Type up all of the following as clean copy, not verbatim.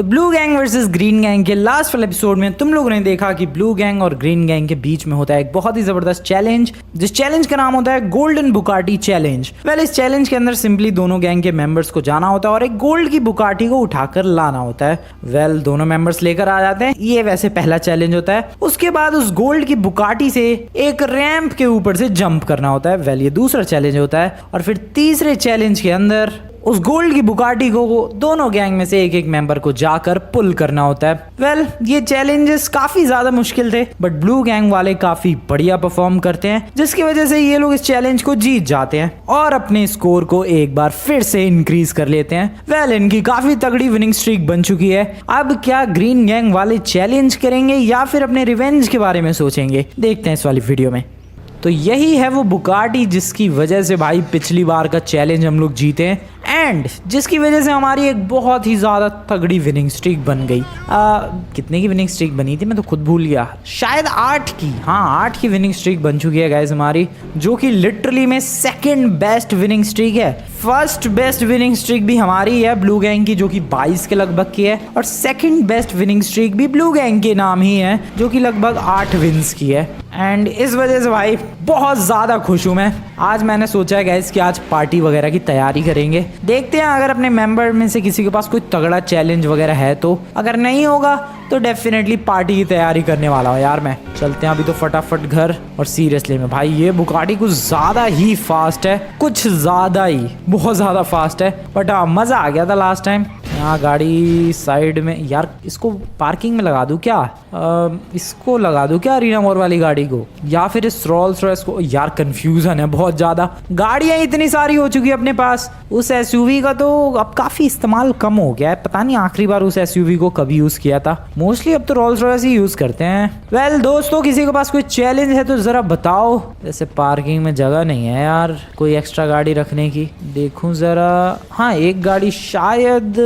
तो blue gang versus green gang के last वाले एपिसोड में तुम लोगों ने देखा कि ब्लू गैंग और ग्रीन गैंग के बीच में होता है एक बहुत ही जबरदस्त चैलेंज, जिस चैलेंज का नाम होता है गोल्डन बुकाटी चैलेंज। वेल, इस चैलेंज के अंदर सिंपली दोनों गैंग के मेंबर्स को जाना होता है और एक गोल्ड की बुकाटी को उठाकर लाना होता है। वेल, दोनों मेंबर्स लेकर आ जाते हैं। ये वैसे पहला चैलेंज होता है। उसके बाद उस गोल्ड की बुकाटी से एक रैंप के ऊपर से जंप करना होता है। वेल, ये दूसरा चैलेंज होता है। और फिर तीसरे चैलेंज के अंदर उस गोल्ड की बुकाटी को दोनों गैंग में से एक एक मेंबर को जाकर पुल करना होता है। वेल, ये चैलेंजेस काफी ज्यादा मुश्किल थे, बट ब्लू गैंग वाले काफी बढ़िया परफॉर्म करते हैं, जिसकी वजह से ये लोग इस चैलेंज को जीत जाते हैं और अपने स्कोर को एक बार फिर से इंक्रीज कर लेते हैं। वेल, इनकी काफी तगड़ी विनिंग स्ट्रीक बन चुकी है। अब क्या ग्रीन गैंग वाले चैलेंज करेंगे या फिर अपने रिवेंज के बारे में सोचेंगे, देखते हैं इस वाली वीडियो में। तो यही है वो बुकाटी जिसकी वजह से भाई पिछली बार का चैलेंज हम लोग जीते हैं एंड जिसकी वजह से हमारी एक बहुत ही ज़्यादा तगड़ी विनिंग स्ट्रीक बन गई। कितने की विनिंग स्ट्रीक बनी थी मैं तो खुद भूल गया, शायद 8 की। हाँ, 8 की विनिंग स्ट्रीक बन चुकी है गाइस हमारी, जो कि लिटरली में सेकंड बेस्ट विनिंग स्ट्रीक है। फर्स्ट बेस्ट विनिंग स्ट्रीक भी हमारी है ब्लू गैंग की, जो कि 22 के लगभग की है, और सेकंड बेस्ट विनिंग स्ट्रीक भी ब्लू गैंग के नाम ही है, जो कि लगभग 8 विन्स की है। एंड इस वजह से भाई बहुत ज़्यादा खुश हूँ मैं। आज मैंने सोचा है गाइस कि आज पार्टी वगैरह की तैयारी करेंगे। देखते हैं अगर अपने मेंबर में से किसी के पास कोई तगड़ा चैलेंज वगैरह है तो, अगर नहीं होगा तो डेफिनेटली पार्टी की तैयारी करने वाला हूँ यार मैं। चलते हैं अभी तो फटाफट घर। और सीरियसली में भाई ये बुकाटी कुछ ज़्यादा ही फास्ट है, कुछ ज़्यादा ही, बहुत ज़्यादा फास्ट है। बट हाँ, मज़ा आ गया था लास्ट टाइम। यहाँ गाड़ी साइड में, यार इसको पार्किंग में लगा दूँ क्या? इसको लगा दूँ क्या अरीना मोर वाली गाड़ी को, या फिर इस रोल्स रॉयस को? यार कंफ्यूजन है बहुत ज़्यादा, गाड़ियाँ इतनी सारी हो चुकी है अपने पास। उस एसयूवी का तो अब काफ़ी इस्तेमाल कम हो गया है, पता नहीं आखिरी बार उस एसयूवी को कभी यूज़ किया था। मोस्टली अब तो रोल्स रॉयस ही यूज़ करते हैं। वेल दोस्तों, किसी के पास कोई चैलेंज है तो ज़रा बताओ। जैसे पार्किंग में जगह नहीं है यार कोई एक्स्ट्रा गाड़ी रखने की, देखूँ ज़रा। हाँ, एक गाड़ी शायद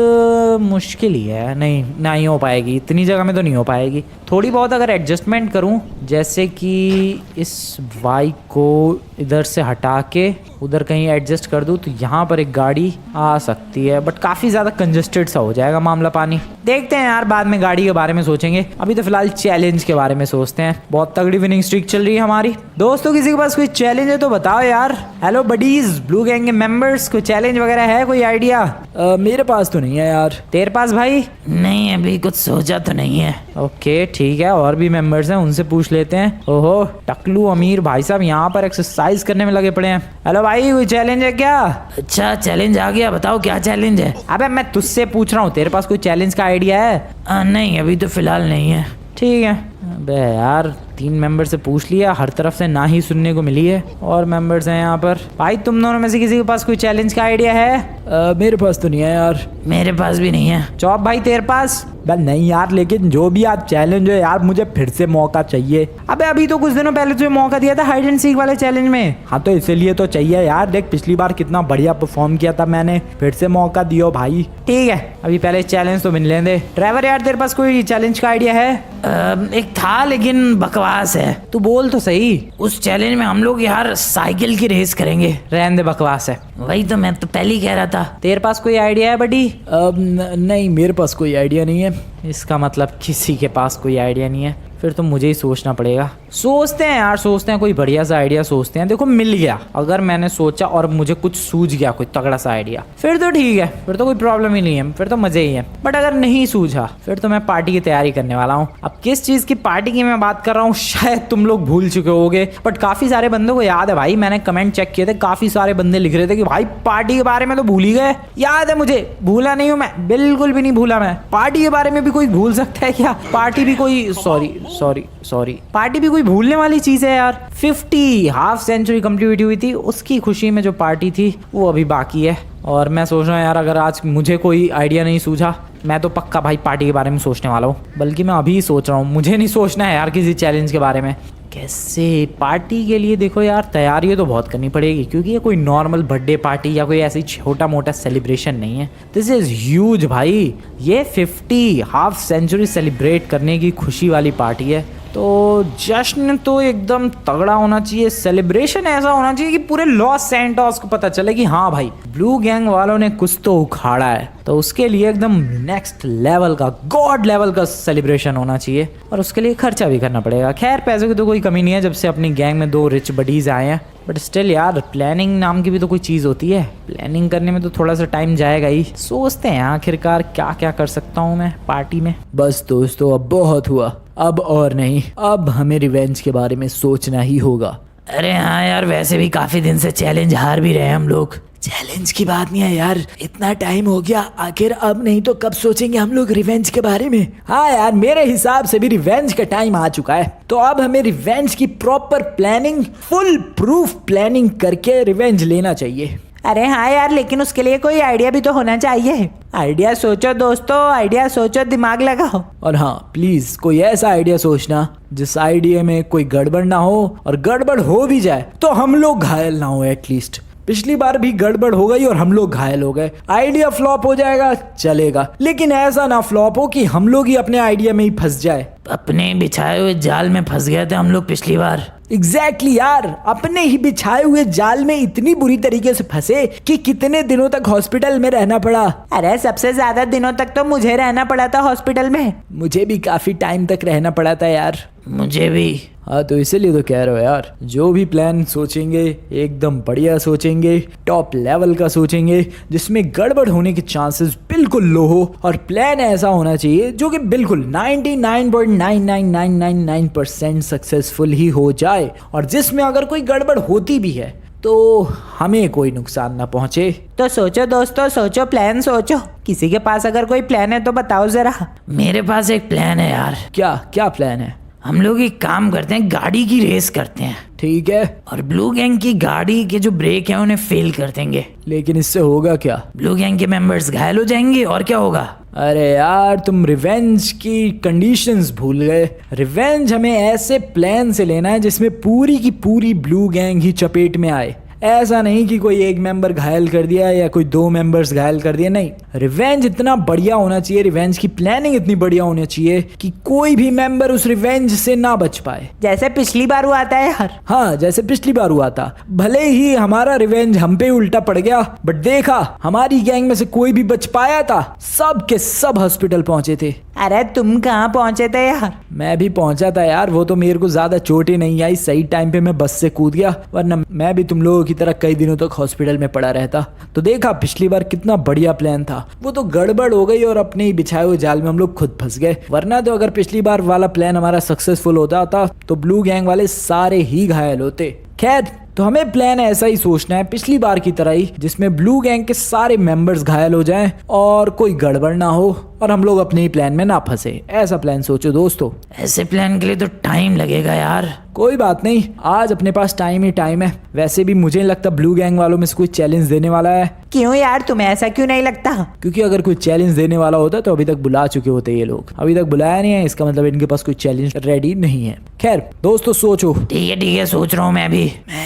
मुश्किल ही है, नहीं हो पाएगी, इतनी जगह में तो नहीं हो पाएगी। थोड़ी बहुत अगर एडजस्टमेंट करूं, जैसे कि इस बाइक को इधर से हटा के उधर कहीं एडजस्ट कर दूं, तो यहाँ पर एक गाड़ी आ सकती है, बट काफ़ी ज़्यादा कंजस्टेड सा हो जाएगा मामला पानी। देखते हैं यार, बाद में गाड़ी के बारे में सोचेंगे, अभी तो फिलहाल चैलेंज के बारे में सोचते हैं। बहुत तगड़ी विनिंग स्ट्रीक चल रही है हमारी। दोस्तों, किसी के पास कोई चैलेंज है तो बताओ यार। हेलो बडीज, ब्लू गैंग के मेंबर्स, कोई चैलेंज वगैरह है, कोई आइडिया? मेरे पास तो नहीं है यार। तेरे पास भाई? नहीं, अभी कुछ सोचा तो नहीं है। ओके ठीक है, और भी मेंबर्स हैं, उनसे पूछ लेते हैं। ओहो, टकलू अमीर भाई साहब यहाँ पर एक्सरसाइज करने में लगे पड़े हैं। हेलो भाई, कोई चैलेंज है क्या? अच्छा, चैलेंज आ गया, बताओ क्या चैलेंज है? अबे मैं तुझसे पूछ रहा हूँ, तेरे पास कोई चैलेंज का आइडिया है? नहीं, अभी तो फिलहाल नहीं है। ठीक है। अबे यार, 3 मेंबर से पूछ लिया, हर तरफ से ना ही सुनने को मिली है। और मेंबर्स हैं यहाँ पर। भाई तुम दोनों में से किसी के पास कोई चैलेंज का आइडिया है? मेरे पास तो नहीं है यार। मेरे पास भी नहीं है। चौप भाई, तेरे पास? नहीं यार, लेकिन जो भी आज चैलेंज है यार, मुझे फिर से मौका चाहिए। अबे अभी तो कुछ दिनों पहले तुझे मौका दिया था हाइड एंड सीक वाले चैलेंज में। हाँ, तो इसीलिए तो चाहिए यार। देख पिछली बार कितना बढ़िया परफॉर्म किया था मैंने, फिर से मौका दियो भाई। ठीक है, अभी पहले चैलेंज तो मिल लेंगे। ड्राइवर यार, तेरे पास कोई चैलेंज का आइडिया है? एक था, लेकिन बकवास है। तू बोल तो सही। उस चैलेंज में हम लोग यार साइकिल की रेस करेंगे। रहने दे, बकवास है। वही तो मैं तो पहले ही कह रहा था। तेरे पास कोई आइडिया है बडी? नहीं, मेरे पास कोई आइडिया नहीं है। इसका मतलब किसी के पास कोई आइडिया नहीं है, फिर तो मुझे ही सोचना पड़ेगा। सोचते हैं यार, सोचते हैं कोई बढ़िया सा आइडिया सोचते हैं। देखो मिल गया, अगर मैंने सोचा और मुझे कुछ सूझ गया कोई तगड़ा सा आइडिया, फिर तो ठीक है, फिर तो कोई प्रॉब्लम ही नहीं है, फिर तो मजे ही है। बट अगर नहीं सूझा, फिर तो मैं पार्टी की तैयारी करने वाला हूँ। अब किस चीज की पार्टी की मैं बात कर रहा हूँ शायद तुम लोग भूल चुके होगे, बट काफी सारे बंदों को याद है भाई। मैंने कमेंट चेक किए थे, काफी सारे बंदे लिख रहे थे कि भाई पार्टी के बारे में तो भूल ही गए। याद है मुझे, भूला नहीं हूँ मैं, बिल्कुल भी नहीं भूला मैं। पार्टी के बारे में भी कोई भूल सकता है क्या? पार्टी भी कोई, सॉरी, पार्टी भी कोई भूलने वाली चीज है यार। 50 हाफ सेंचुरी कंप्लीट हुई थी, उसकी खुशी में जो पार्टी थी वो अभी बाकी है। और मैं सोच रहा हूँ यार, अगर आज मुझे कोई आइडिया नहीं सूझा, मैं तो पक्का भाई पार्टी के बारे में सोचने वाला हूँ। बल्कि मैं अभी सोच रहा हूँ, मुझे नहीं सोचना है यार किसी चैलेंज के बारे में। कैसे पार्टी के लिए देखो यार, तैयारी तो बहुत करनी पड़ेगी, क्योंकि ये कोई नॉर्मल बर्थडे पार्टी या कोई ऐसी छोटा मोटा सेलिब्रेशन नहीं है। दिस इज ह्यूज भाई। ये 50 हाफ सेंचुरी सेलिब्रेट करने की खुशी वाली पार्टी है। तो जश्न तो एकदम तगड़ा होना चाहिए, सेलिब्रेशन ऐसा होना चाहिए कि पूरे लॉस सैंटोस को पता चले कि हाँ भाई ब्लू गैंग वालों ने कुछ तो उखाड़ा है। तो उसके लिए एकदम नेक्स्ट लेवल का, गॉड लेवल का सेलिब्रेशन होना चाहिए और उसके लिए खर्चा भी करना पड़ेगा। खैर पैसों की तो कोई कमी नहीं है जब से अपनी गैंग में 2 रिच बडीज आए हैं, बट स्टिल यार प्लानिंग नाम की भी तो कोई चीज़ होती है। प्लानिंग करने में तो थोड़ा सा टाइम जाएगा ही। सोचते हैं आखिरकार क्या क्या कर सकता हूँ मैं पार्टी में। बस दोस्तों अब बहुत हुआ, अब और नहीं, अब हमें रिवेंज के बारे में सोचना ही होगा। अरे हाँ यार, वैसे भी काफी दिन से चैलेंज हार भी रहे हैं हम लोग। चैलेंज की बात नहीं है यार, इतना टाइम हो गया, आखिर अब नहीं तो कब सोचेंगे हम लोग रिवेंज के बारे में। हाँ यार, मेरे हिसाब से भी रिवेंज का टाइम आ चुका है। तो अब हमें रिवेंज की proper planning, full proof planning करके रिवेंज लेना चाहिए। अरे हाँ यार, लेकिन उसके लिए कोई आइडिया भी तो होना चाहिए। आइडिया सोचो दोस्तों, आइडिया सोचो, दिमाग लगाओ। और हाँ प्लीज कोई ऐसा आइडिया सोचना जिस आइडिया में कोई गड़बड़ ना हो, और गड़बड़ हो भी जाए तो हम लोग घायल ना हो एटलीस्ट। पिछली बार भी गड़बड़ हो गई और हम लोग घायल हो गए। आइडिया फ्लॉप हो जाएगा चलेगा, लेकिन ऐसा ना फ्लॉप हो कि हम लोग ही अपने आइडिया में ही फंस जाए। अपने बिछाए हुए जाल में फंस गए थे हम लोग पिछली बार। एग्जैक्टली यार, अपने ही बिछाए हुए जाल में इतनी बुरी तरीके से फंसे कि कितने दिनों तक हॉस्पिटल में रहना पड़ा। अरे सबसे ज्यादा दिनों तक तो मुझे रहना पड़ा था हॉस्पिटल में। मुझे भी काफी टाइम तक रहना पड़ा था यार। मुझे भी। हाँ तो इसीलिए तो कह रहे हो यार, जो भी प्लान सोचेंगे एकदम बढ़िया सोचेंगे, टॉप लेवल का सोचेंगे, जिसमें गड़बड़ होने के चांसेस बिल्कुल लो हो, और प्लान ऐसा होना चाहिए जो कि बिल्कुल 99.99999% सक्सेसफुल ही हो जाए, और जिसमें अगर कोई गड़बड़ होती भी है तो हमें कोई नुकसान ना पहुंचे। तो सोचो दोस्तों, सोचो, प्लान सोचो। किसी के पास अगर कोई प्लान है तो बताओ जरा। मेरे पास एक प्लान है यार। क्या क्या प्लान है? हम लोग एक काम करते हैं, गाड़ी की रेस करते हैं, ठीक है, और ब्लू गैंग की गाड़ी के जो ब्रेक है उन्हें फेल कर देंगे। लेकिन इससे होगा क्या? ब्लू गैंग के मेंबर्स घायल हो जाएंगे और क्या होगा। अरे यार तुम रिवेंज की कंडीशंस भूल गए। रिवेंज हमें ऐसे प्लान से लेना है जिसमें पूरी की पूरी ब्लू गैंग ही चपेट में आए। ऐसा नहीं कि कोई एक मेंबर घायल कर दिया या कोई 2 मेंबर्स घायल कर दिया, नहीं। रिवेंज इतना बढ़िया होना चाहिए, रिवेंज की प्लानिंग इतनी बढ़िया होनी चाहिए कि कोई भी मेंबर उस रिवेंज से ना बच पाए। जैसे पिछली बार हुआ था यार। हाँ जैसे पिछली बार हुआ था। भले ही हमारा रिवेंज हम पे उल्टा पड़ गया, बट देखा हमारी गैंग में से कोई भी बच पाया था, सब के सब हॉस्पिटल पहुंचे थे। अरे तुम कहाँ पहुंचे थे यार? मैं भी पहुंचा था यार, वो तो मेरे को ज्यादा चोट ही नहीं आई, सही टाइम पे मैं बस से कूद गया, वरना मैं भी तुम लोगों की तरह कई दिनों तक हॉस्पिटल में पड़ा रहता। तो देखा पिछली बार कितना बढ़िया प्लान था, वो तो गड़बड़ हो गई और अपने ही बिछाए हुए जाल में हम लोग खुद फंस गए। वरना तो अगर पिछली बार वाला प्लान हमारा सक्सेसफुल होता था तो ब्लू गैंग वाले सारे ही घायल होते। खैर तो हमें प्लान ऐसा ही सोचना है पिछली बार की तरह ही, जिसमें ब्लू गैंग के सारे मेंबर्स घायल हो जाएं और कोई गड़बड़ ना हो और हम लोग अपने ही प्लान में ना फंसे। ऐसा प्लान सोचो दोस्तों। ऐसे प्लान के लिए तो टाइम लगेगा यार। कोई बात नहीं, आज अपने पास टाइम ही टाइम है। वैसे भी मुझे नहीं लगता ब्लू गैंग वालों में से कोई चैलेंज देने वाला है। क्यों यार, तुम्हें ऐसा क्यों नहीं लगता? क्योंकि अगर कोई चैलेंज देने वाला होता तो अभी तक बुला चुके होते ये लोग। अभी तक बुलाया नहीं है, इसका मतलब इनके पास कोई चैलेंज रेडी नहीं है। खैर दोस्तों सोचो। ठीक है सोच रहा हूँ। मैं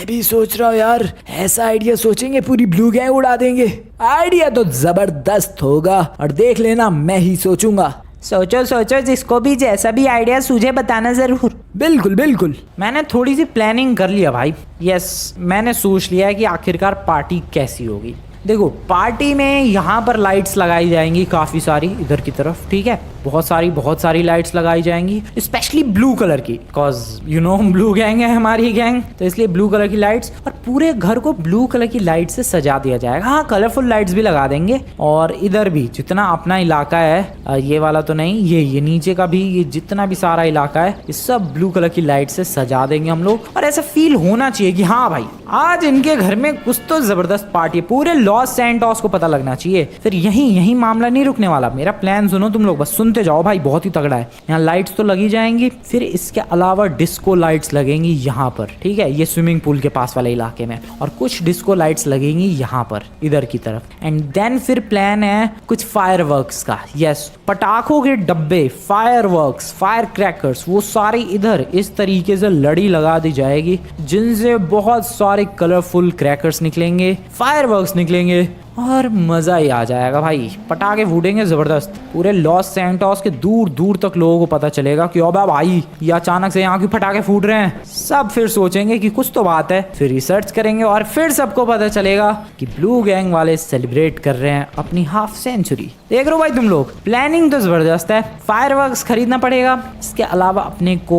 भी सोच रहा हूँ यार, ऐसा आइडिया सोचेंगे पूरी ब्लू गैंग उड़ा देंगे। आइडिया तो जबरदस्त होगा, और देख लेना मैं ही सोचूंगा। सोचो सोचो, जिसको भी जैसा भी आइडिया सूझे बताना जरूर। बिल्कुल बिल्कुल। मैंने थोड़ी सी प्लानिंग कर लिया भाई। यस, मैंने सोच लिया है कि आखिरकार पार्टी कैसी होगी। देखो पार्टी में यहाँ पर लाइट्स लगाई जाएंगी काफ़ी सारी इधर की तरफ, ठीक है, बहुत सारी लाइट्स लगाई जाएंगी, स्पेशली ब्लू कलर की, because you know blue gang है हमारी गैंग, तो इसलिए ब्लू कलर की लाइट्स, और पूरे घर को ब्लू कलर की लाइट से सजा दिया जाएगा। हाँ कलरफुल लाइट्स भी लगा देंगे, और इधर भी जितना अपना इलाका है, ये वाला तो नहीं, ये नीचे का भी, ये जितना भी सारा इलाका है, ये सब ब्लू कलर की लाइट से सजा देंगे हम लोग। और ऐसा फील होना चाहिए कि हाँ भाई आज इनके घर में कुछ तो जबरदस्त पार्टी है, पूरे लॉस सैंटोस को पता लगना चाहिए। फिर यही मामला नहीं रुकने वाला। मेरा प्लान सुनो तुम लोग, बस सुनते जाओ भाई, बहुत ही तगड़ा है। यहाँ लाइट्स तो लगी जाएंगी, फिर इसके अलावा डिस्को लाइट्स लगेंगी यहाँ पर, ठीक है, ये स्विमिंग पूल के पास वाले इलाके में, और कुछ डिस्को लाइट्स लगेंगी यहाँ पर इधर की तरफ। एंड देन फिर प्लान है कुछ फायरवर्क्स का। यस, पटाखों के डब्बे, फायरवर्क्स, फायर क्रैकर्स, वो सारी इधर इस तरीके से लड़ी लगा दी जाएगी, जिनसे बहुत सारे कलरफुल क्रैकर्स निकलेंगे, फायरवर्क्स निकलेंगे, और मज़ा ही आ जाएगा भाई। पटाखे फूटेंगे ज़बरदस्त, पूरे लॉस सैंटोस के दूर दूर तक लोगों को पता चलेगा कि ओ भाई ये अचानक से यहाँ क्यों पटाखे फूट रहे हैं। सब फिर सोचेंगे कि कुछ तो बात है, फिर रिसर्च करेंगे और फिर सबको पता चलेगा कि ब्लू गैंग वाले सेलिब्रेट कर रहे हैं अपनी हाफ सेंचुरी। देख रहे हो भाई तुम लोग, प्लानिंग तो ज़बरदस्त है। फायरवर्क्स खरीदना पड़ेगा, इसके अलावा अपने को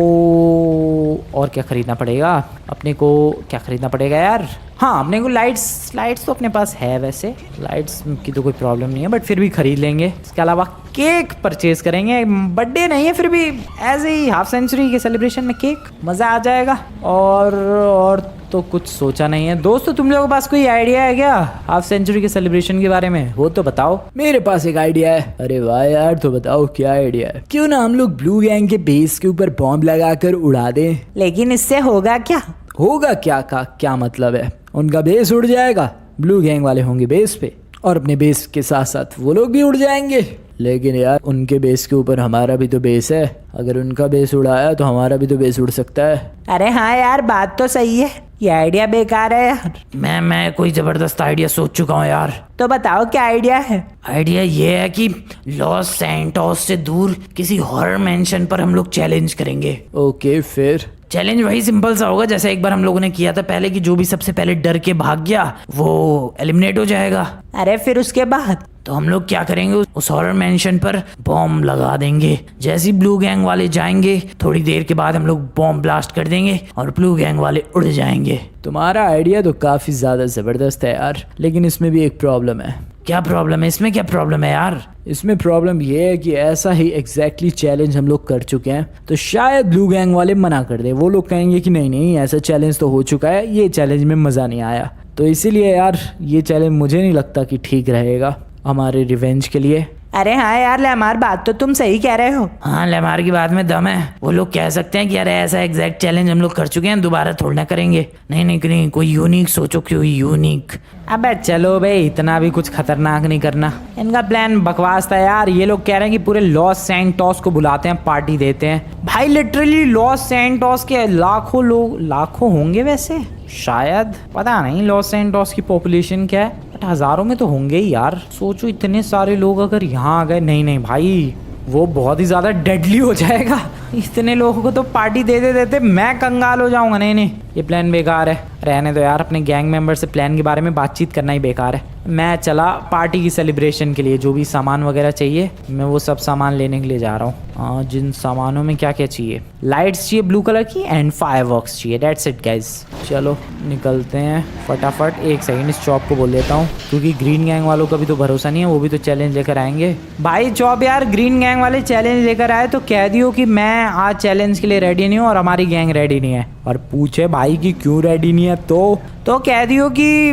और क्या खरीदना पड़ेगा, अपने को क्या खरीदना पड़ेगा यार, हाँ अपने को लाइट्स तो अपने पास है, वैसे लाइट्स की तो कोई प्रॉब्लम नहीं है, बट फिर भी खरीद लेंगे। इसके अलावा केक परचेज करेंगे, बर्थडे नहीं है फिर भी ऐसे ही हाफ सेंचुरी के सेलिब्रेशन में केक, मज़ा आ जाएगा। और तो कुछ सोचा नहीं है। दोस्तों तुम लोगों के पास कोई आइडिया है क्या हाफ सेंचुरी के सेलिब्रेशन के बारे में, वो तो बताओ। मेरे पास एक आइडिया है। अरे वाह यार, तो बताओ क्या आइडिया है। क्यों ना हम लोग ब्लू गैंग के बेस के ऊपर बॉम्ब लगाकर उड़ा दें। लेकिन इससे होगा क्या? होगा क्या का क्या मतलब है, उनका बेस उड़ जाएगा, ब्लू गैंग वाले होंगे बेस पे और अपने बेस के साथ साथ वो लोग भी उड़ जाएंगे। लेकिन यार उनके बेस के ऊपर हमारा भी तो बेस है, अगर उनका बेस उड़ाया तो हमारा भी तो बेस उड़ सकता है। अरे हाँ यार बात तो सही है, ये आइडिया बेकार है यार। मैं कोई जबरदस्त आइडिया सोच चुका हूँ यार। तो बताओ क्या आइडिया है। आइडिया ये है कि लॉस सैंटोस से दूर किसी हॉरर मैंशन पर हम लोग चैलेंज करेंगे। ओके फिर चैलेंज वही सिंपल सा होगा जैसे एक बार हम लोगों ने किया था पहले, कि जो भी सबसे पहले डर के भाग गया वो एलिमिनेट हो जाएगा। अरे फिर उसके बाद तो हम लोग क्या करेंगे, उस हॉरर मैंशन पर बॉम्ब लगा देंगे। जैसे ही ब्लू गैंग वाले जाएंगे थोड़ी देर के बाद हम लोग बॉम्ब ब्लास्ट कर देंगे और ब्लू गैंग वाले उड़ जाएंगे। तुम्हारा आइडिया तो काफी ज्यादा जबरदस्त है यार, लेकिन इसमें भी एक प्रॉब्लम है। क्या प्रॉब्लम है इसमें? क्या प्रॉब्लम है यार? इसमें प्रॉब्लम ये है कि ऐसा ही एग्जैक्टली चैलेंज हम लोग कर चुके हैं, तो शायद ब्लू गैंग वाले मना कर दे। वो लोग कहेंगे कि नहीं ऐसा चैलेंज तो हो चुका है, ये चैलेंज में मज़ा नहीं आया। तो इसीलिए यार ये चैलेंज मुझे नहीं लगता कि ठीक रहेगा हमारे रिवेंज के लिए। अरे हाँ यार लेमार, बात तो तुम सही कह रहे हो। हाँ लेमार की बात में दम है। वो लोग कह सकते हैं कि अरे ऐसा एग्जैक्ट चैलेंज हम लोग कर चुके हैं, दोबारा थोड़ा ना करेंगे। नहीं कोई यूनिक सोचो, क्यों यूनिक। अबे चलो भाई, इतना भी कुछ खतरनाक नहीं करना। इनका प्लान बकवास था यार। ये लोग कह रहे हैं कि पूरे लॉस सैंटोस को बुलाते हैं, पार्टी देते हैं। भाई लिटरली लॉस सैंटोस के लाखों लोग, लाखों होंगे वैसे शायद, पता नहीं लॉस सैंटोस की पॉपुलेशन क्या है, बट हज़ारों में तो होंगे ही यार। सोचो इतने सारे लोग अगर यहाँ आ गए, नहीं भाई वो बहुत ही ज़्यादा डेडली हो जाएगा। इतने लोगों को तो पार्टी देते देते मैं कंगाल हो जाऊंगा। नहीं ये प्लान बेकार है, रहने दो यार। अपने गैंग मेंबर से प्लान के बारे में बातचीत करना ही बेकार है। मैं चला पार्टी की सेलिब्रेशन के लिए जो भी सामान वगैरह चाहिए मैं वो सब सामान लेने के लिए जा रहा हूँ। जिन सामानों में क्या क्या चाहिए, लाइट्स चाहिए ब्लू कलर की एंड फायरवर्क्स चाहिए, दैट्स इट गाइस। चलो निकलते हैं फटाफट। एक सेकंड इस चॉप को बोल देता हूँ, क्योंकि ग्रीन गैंग वालों का भी तो भरोसा नहीं है, वो भी तो चैलेंज लेकर आएंगे। भाई चॉप यार, ग्रीन गैंग वाले चैलेंज लेकर आए तो कह दियो कि मैं आज चैलेंज के लिए रेडी नहीं हूँ और हमारी गैंग रेडी नहीं है। और पूछे भाई कि क्यों रेडी नहीं है तो कह दियो कि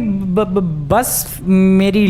बस मेरी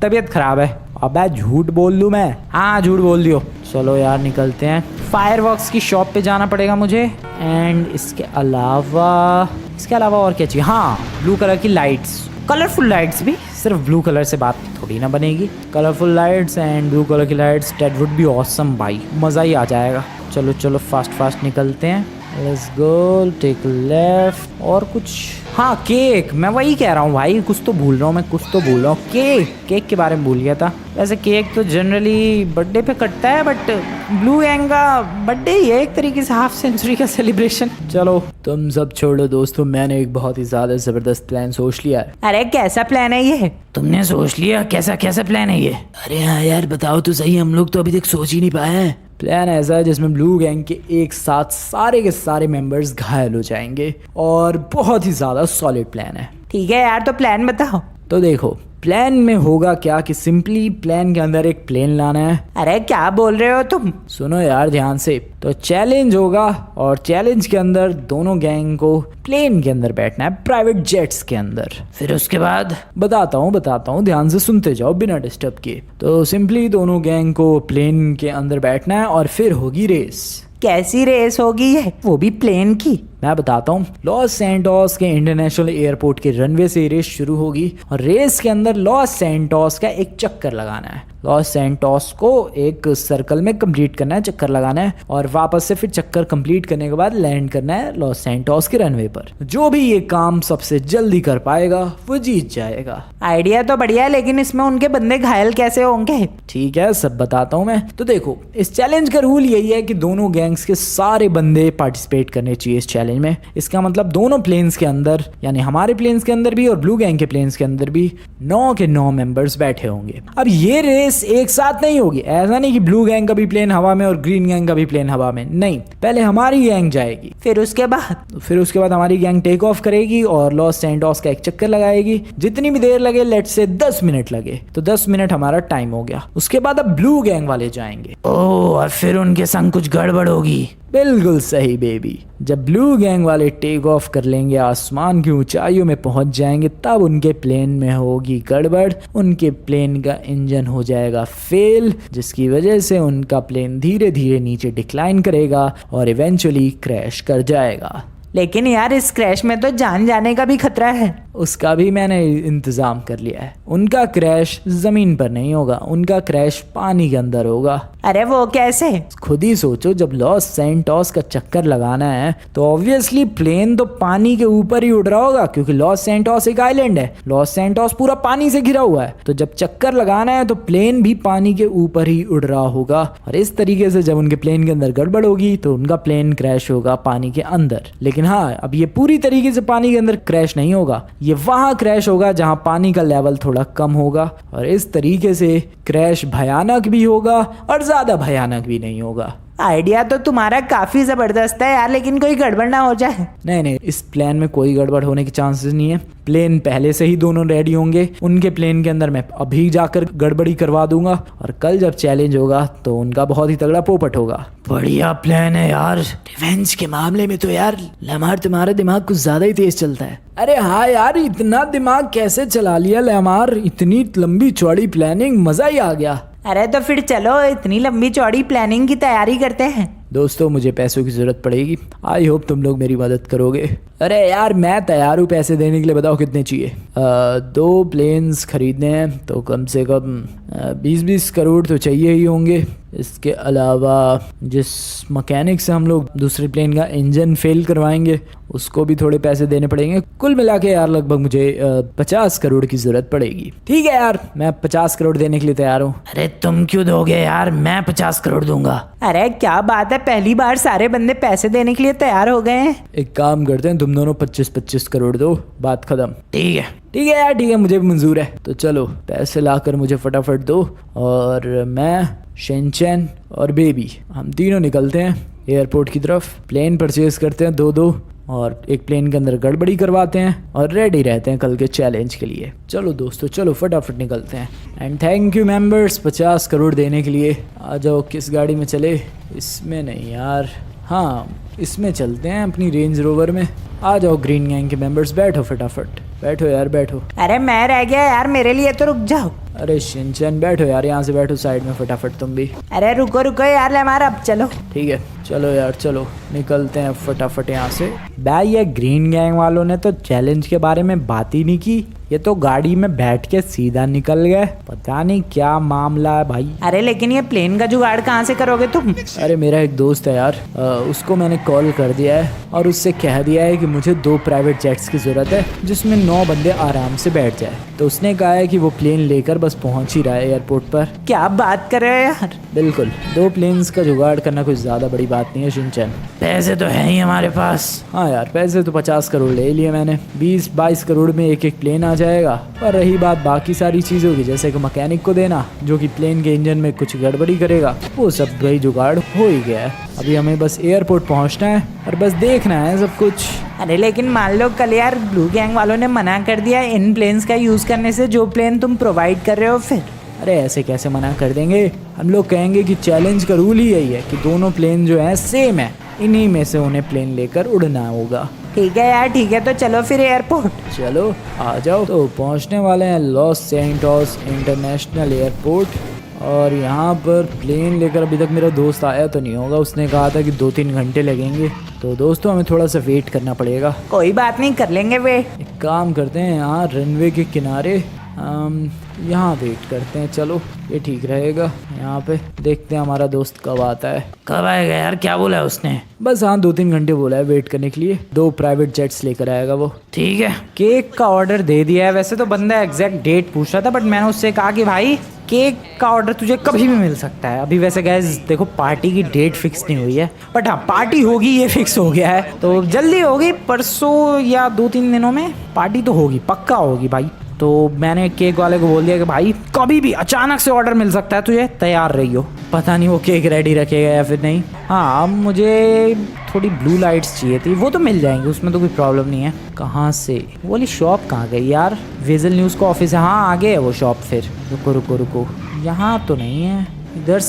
तबीयत खराब है। अबे झूठ बोल दूं मैं? हाँ झूठ बोल दियो। चलो यार निकलते हैं। फायरवर्क्स की शॉप पे जाना पड़ेगा मुझे, एंड इसके अलावा और क्या चाहिए? हाँ ब्लू कलर की लाइट्स, कलरफुल लाइट्स भी, सिर्फ ब्लू कलर से बात थोड़ी ना बनेगी। Colourful lights and blue colour की lights, that would be awesome भाई, मज़ा ही आ जाएगा। चलो फास्ट निकलते हैं। Let's go, take left. और कुछ, हाँ केक, मैं वही कह रहा हूँ भाई, कुछ तो भूल रहा हूँ। केक के बारे में भूल गया था। वैसे केक तो जनरली बर्थडे पे कटता है, बट ब्लू गैंग का बर्थडे ही है एक तरीके से, हाफ सेंचुरी का सेलिब्रेशन। चलो तुम सब छोड़ो दोस्तों, मैंने एक बहुत ही ज्यादा जबरदस्त प्लान सोच लिया है। अरे कैसा प्लान है ये? तुमने सोच लिया? कैसा प्लान है ये? अरे हाँ यार बताओ तो सही, हम लोग तो अभी तक सोच ही नहीं पाए हैं। प्लान ऐसा है जिसमें ब्लू गैंग के एक साथ सारे के सारे मेंबर्स घायल हो जाएंगे, और बहुत ही ज़्यादा सॉलिड प्लान है। ठीक है यार, तो प्लान बताओ। तो देखो प्लान में होगा क्या कि सिंपली प्लान के अंदर एक प्लेन लाना है। अरे क्या बोल रहे हो तुम? सुनो यार ध्यान से। तो चैलेंज होगा, और चैलेंज के अंदर दोनों गैंग को प्लेन के अंदर बैठना है, प्राइवेट जेट्स के अंदर। फिर उसके बाद बताता हूँ, ध्यान से सुनते जाओ बिना डिस्टर्ब किए। तो सिंपली दोनों गैंग को प्लेन के अंदर बैठना है और फिर होगी रेस। कैसी रेस होगी ये, वो भी प्लेन की? मैं बताता हूँ। लॉस सैंटोस के इंटरनेशनल एयरपोर्ट के रनवे से रेस शुरू होगी, और रेस के अंदर लॉस सैंटोस का एक चक्कर लगाना है। लॉस सैंटोस को एक सर्कल में कंप्लीट करना है, चक्कर लगाना है और वापस से फिर चक्कर कंप्लीट करने के बाद लैंड करना है लॉस सैंटोस के रनवे पर। जो भी ये काम सबसे जल्दी कर पाएगा वो जीत जाएगा। आइडिया तो बढ़िया है, लेकिन इसमें उनके बंदे घायल कैसे होंगे? ठीक है, सब बताता हूँ मैं। तो देखो, इस चैलेंज का रूल यही है कि दोनों गैंग्स के सारे बंदे पार्टिसिपेट करने चाहिए इस चैलेंज में। इसका मतलब दोनों प्लेन्स के अंदर, यानी हमारे प्लेन्स के अंदर भी और ब्लू गैंग के प्लेन्स के अंदर भी 9 के 9 मेंबर्स बैठे होंगे। अब ये रेस एक साथ नहीं होगी, ऐसा नहीं कि ब्लू गैंग का भी प्लेन हवा में और ग्रीन गैंग का भी प्लेन हवा में, नहीं। पहले हमारी गैंग जाएगी, फिर उसके बाद हमारी गैंग टेक ऑफ करेगी और लॉस सैंटोस का एक चक्कर लगाएगी। जितनी भी देर लगे, लेट्स से 10 मिनट लगे, तो 10 मिनट हमारा टाइम हो गया। उसके बाद अब ब्लू गैंग वाले जाएंगे। ओह, और फिर उनके संग कुछ गड़बड़ होगी। बिल्कुल सही बेबी। जब ब्लू गैंग वाले टेक ऑफ कर लेंगे, आसमान की ऊंचाइयों में पहुंच जाएंगे, तब उनके प्लेन में होगी गड़बड़। उनके प्लेन का इंजन हो जाएगा फेल, जिसकी वजह से उनका प्लेन धीरे धीरे नीचे डिक्लाइन करेगा और इवेंचुअली क्रैश कर जाएगा। लेकिन यार, इस क्रैश में तो जान जाने का भी खतरा है। उसका भी मैंने इंतजाम कर लिया है। उनका क्रैश जमीन पर नहीं होगा, उनका क्रैश पानी के अंदर होगा। अरे वो कैसे? खुद ही सोचो, जब लॉस सैंटोस का चक्कर लगाना है तो ऑब्वियसली प्लेन तो पानी के ऊपर ही उड़ रहा होगा, क्योंकि लॉस सैंटोस एक आइलैंड है। लॉस सैंटोस पूरा पानी से घिरा हुआ है, तो जब चक्कर लगाना है तो प्लेन भी पानी के ऊपर ही उड़ रहा होगा। और इस तरीके से जब उनके प्लेन के अंदर गड़बड़ होगी तो उनका प्लेन क्रैश होगा पानी के अंदर। लेकिन हाँ, अब ये पूरी तरीके से पानी के अंदर क्रैश नहीं होगा, ये वहां क्रैश होगा जहां पानी का लेवल थोड़ा कम होगा। और इस तरीके से क्रैश भयानक भी होगा और ज्यादा भयानक भी नहीं होगा। आइडिया तो तुम्हारा काफी जबरदस्त है यार, लेकिन कोई गड़बड़ ना हो जाए। नहीं, इस प्लान में कोई गड़बड़ होने के चांसेस नहीं है। प्लेन पहले से ही दोनों रेडी होंगे। उनके प्लेन के अंदर मैं अभी जाकर गड़बड़ी करवा दूंगा और कल जब चैलेंज होगा तो उनका बहुत ही तगड़ा पोपट होगा। बढ़िया प्लान है यार। रिवेंज के मामले में तो यार लैमार, तुम्हारा दिमाग कुछ ज्यादा ही तेज चलता है। अरे हाँ यार, इतना दिमाग कैसे चला लिया लैमार? इतनी लंबी चौड़ी प्लानिंग, मजा ही आ गया। अरे तो फिर चलो, इतनी लंबी चौड़ी प्लानिंग की तैयारी करते हैं। दोस्तों, मुझे पैसों की जरूरत पड़ेगी। आई होप तुम लोग मेरी मदद करोगे। अरे यार, मैं तैयार हूँ पैसे देने के लिए। बताओ कितने चाहिए? 2 प्लेन्स खरीदने हैं तो कम से कम 20-20 करोड़ तो चाहिए ही होंगे। इसके अलावा जिस मैकेनिक से हम लोग दूसरे प्लेन का इंजन फेल करवाएंगे उसको भी थोड़े पैसे देने पड़ेंगे। कुल मिला के यार लगभग मुझे 50 करोड़ की जरूरत पड़ेगी। ठीक है यार, मैं 50 करोड़ देने के लिए तैयार हूँ। अरे तुम क्यों दोगे यार? मैं 50 करोड़ दूंगा। अरे क्या बात है, पहली बार सारे बंदे पैसे देने के लिए तैयार हो गए हैं। एक काम करते हैं, तुम दोनों 25-25 करोड़ दो, बात खत्म। ठीक है यार, ठीक है, मुझे भी मंजूर है। तो चलो पैसे लाकर मुझे फटाफट दो और मैं, शिनचैन और बेबी, हम तीनों निकलते हैं एयरपोर्ट की तरफ। प्लेन परचेज करते हैं 2-2 और एक प्लेन के अंदर गड़बड़ी करवाते हैं और रेडी रहते हैं कल के चैलेंज के लिए। चलो दोस्तों, चलो फटाफट निकलते हैं। And thank you members 50 crore देने के लिए। आ जाओ, किस गाड़ी में चले? इसमें नहीं यार, हाँ इसमें चलते हैं, अपनी रेंज रोवर में। आ जाओ ग्रीन गैंग के मेंबर्स, बैठो फटाफट, बैठो यार बैठो। अरे मैं रह गया यार, मेरे लिए तो रुक जाओ। अरे शिनचैन बैठो यार, यहाँ से बैठो साइड में फटाफट तुम भी। अरे रुको रुको यार लैमार, अब चलो। ठीक है, चलो यार, चलो निकलते हैं फटाफट यहाँ से। भाई ये ग्रीन गैंग वालों ने तो चैलेंज के बारे में बात ही नहीं की, ये तो गाड़ी में बैठ के सीधा निकल गए। पता नहीं क्या मामला है भाई। अरे लेकिन ये प्लेन का जुगाड़ कहाँ से करोगे तुम? अरे मेरा एक दोस्त है यार, उसको मैंने कॉल कर दिया है और उससे कह दिया है कि मुझे 2 प्राइवेट जेट्स की जरूरत है जिसमें 9 बंदे आराम से बैठ जाए। तो उसने कहा है कि वो प्लेन लेकर बस पहुंच ही रहा है एयरपोर्ट पर। क्या बात कर रहे हो यार? बिल्कुल, 2 प्लेन्स का जुगाड़ करना कुछ ज्यादा बड़ी बात नहीं है शिनचैन। पैसे तो है ही हमारे पास। हाँ यार, पैसे तो 50 करोड़ ले लिए मैंने। 20-22 करोड़ में एक प्लेन आ जाएगा। और रही बात बाकी सारी चीज़ों की, जैसे कि मैकेनिक को देना जो कि प्लेन के इंजन में कुछ गड़बड़ी करेगा, वो सब भाई जुगाड़ हो ही गया है। अभी हमें बस एयरपोर्ट पहुंचना है और बस देखना है सब कुछ। अरे लेकिन मान लो कल यार ब्लू गैंग वालों ने मना कर दिया इन प्लेन्स का यूज़ करने से, जो प्लेन तुम प्रोवाइड कर रहे हो। फिर अरे ऐसे कैसे मना कर देंगे? हम लोग कहेंगे कि चैलेंज का रूल ही यही है कि दोनों प्लेन जो है सेम है, इन्हीं में से उन्हें प्लेन लेकर उड़ना होगा। ठीक है यार, ठीक है, तो चलो फिर एयरपोर्ट। चलो आ जाओ। तो पहुंचने वाले हैं लॉस सैंटोस इंटरनेशनल एयरपोर्ट और यहाँ पर प्लेन लेकर अभी तक मेरा दोस्त आया तो नहीं होगा। उसने कहा था कि 2-3 घंटे लगेंगे, तो दोस्तों हमें थोड़ा सा वेट करना पड़ेगा। कोई बात नहीं, कर लेंगे वेट। एक काम करते हैं, यहाँ रनवे के किनारे यहाँ वेट करते हैं, चलो ये ठीक रहेगा। यहाँ पे देखते हैं हमारा दोस्त कब आता है। कब आएगा यार, क्या बोला है उसने? बस हाँ 2-3 घंटे बोला है वेट करने के लिए। 2 प्राइवेट जेट्स लेकर आएगा वो। ठीक है। केक का ऑर्डर दे दिया है। वैसे तो बंदा एग्जैक्ट डेट पूछ रहा था, बट मैंने उससे कहा कि भाई केक का ऑर्डर तुझे कभी भी मिल सकता है। अभी वैसे गैस देखो पार्टी की डेट फिक्स नहीं हुई है, बट हाँ पार्टी होगी ये फिक्स हो गया है। तो जल्दी होगी, परसों या 2-3 दिनों में पार्टी तो होगी, पक्का होगी भाई। तो मैंने केक वाले को बोल दिया कि भाई कभी भी अचानक से ऑर्डर मिल सकता है तुझे, तैयार रहियो। पता नहीं वो केक रेडी रखेगा या फिर नहीं। हाँ अब मुझे थोड़ी ब्लू लाइट्स चाहिए थी, वो तो मिल जाएंगी, उसमें तो कोई प्रॉब्लम नहीं है। कहाँ से वो वाली शॉप कहाँ गई यार? विजल न्यूज़ का ऑफिस है, हाँ आगे है वो शॉप। फिर रुको रुको रुको, यहाँ तो नहीं है। इधर